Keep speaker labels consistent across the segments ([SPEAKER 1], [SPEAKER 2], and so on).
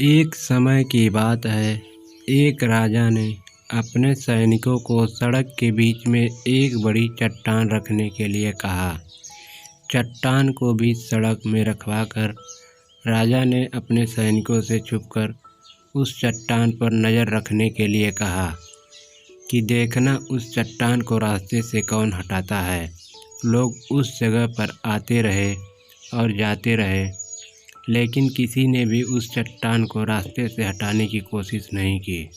[SPEAKER 1] एक समय की बात है, एक राजा ने अपने सैनिकों को सड़क के बीच में एक बड़ी चट्टान रखने के लिए कहा। चट्टान को बीच सड़क में रखवाकर राजा ने अपने सैनिकों से छुपकर उस चट्टान पर नज़र रखने के लिए कहा कि देखना उस चट्टान को रास्ते से कौन हटाता है। लोग उस जगह पर आते रहे और जाते रहे, लेकिन किसी ने भी उस चट्टान को रास्ते से हटाने की कोशिश नहीं की।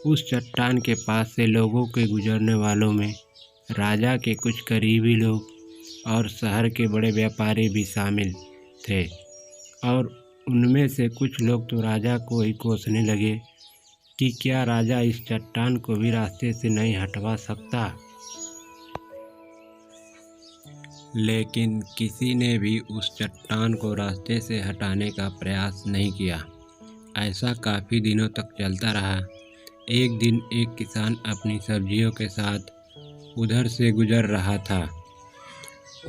[SPEAKER 1] उस चट्टान के पास से लोगों के गुजरने वालों में राजा के कुछ करीबी लोग और शहर के बड़े व्यापारी भी शामिल थे, और उनमें से कुछ लोग तो राजा को ही कोसने लगे कि क्या राजा इस चट्टान को भी रास्ते से नहीं हटवा सकता। लेकिन किसी ने भी उस चट्टान को रास्ते से हटाने का प्रयास नहीं किया। ऐसा काफ़ी दिनों तक चलता रहा। एक दिन एक किसान अपनी सब्जियों के साथ उधर से गुजर रहा था।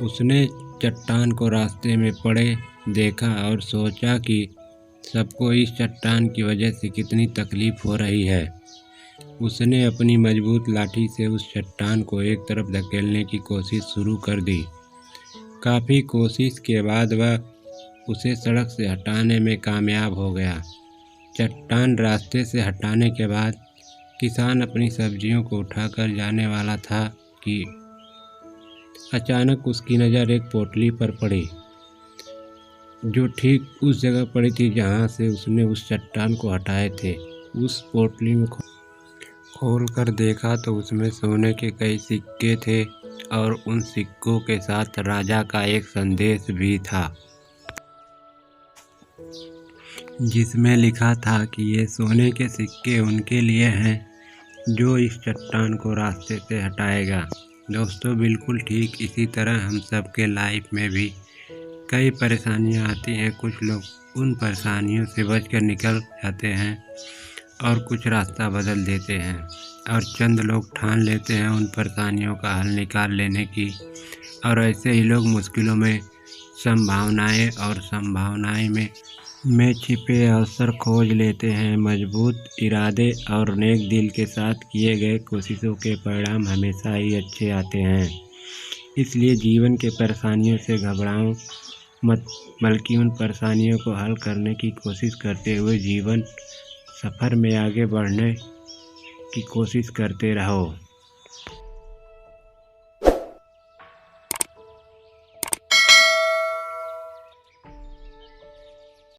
[SPEAKER 1] उसने चट्टान को रास्ते में पड़े देखा और सोचा कि सबको इस चट्टान की वजह से कितनी तकलीफ़ हो रही है। उसने अपनी मजबूत लाठी से उस चट्टान को एक तरफ धकेलने की कोशिश शुरू कर दी। काफ़ी कोशिश के बाद वह उसे सड़क से हटाने में कामयाब हो गया। चट्टान रास्ते से हटाने के बाद किसान अपनी सब्जियों को उठाकर जाने वाला था कि अचानक उसकी नज़र एक पोटली पर पड़ी, जो ठीक उस जगह पड़ी थी जहाँ से उसने उस चट्टान को हटाए थे। उस पोटली में खोल कर देखा तो उसमें सोने के कई सिक्के थे और उन सिक्कों के साथ राजा का एक संदेश भी था, जिसमें लिखा था कि ये सोने के सिक्के उनके लिए हैं जो इस चट्टान को रास्ते से हटाएगा। दोस्तों, बिल्कुल ठीक इसी तरह हम सब के लाइफ में भी कई परेशानियां आती हैं। कुछ लोग उन परेशानियों से बचकर निकल जाते हैं और कुछ रास्ता बदल देते हैं, और चंद लोग ठान लेते हैं उन परेशानियों का हल निकाल लेने की, और ऐसे ही लोग मुश्किलों में संभावनाएं में छिपे अवसर खोज लेते हैं। मजबूत इरादे और नेक दिल के साथ किए गए कोशिशों के परिणाम हमेशा ही अच्छे आते हैं। इसलिए जीवन के परेशानियों से घबराओ मत, बल्कि उन परेशानियों को हल करने की कोशिश करते हुए जीवन सफ़र में आगे बढ़ने की कोशिश करते रहो।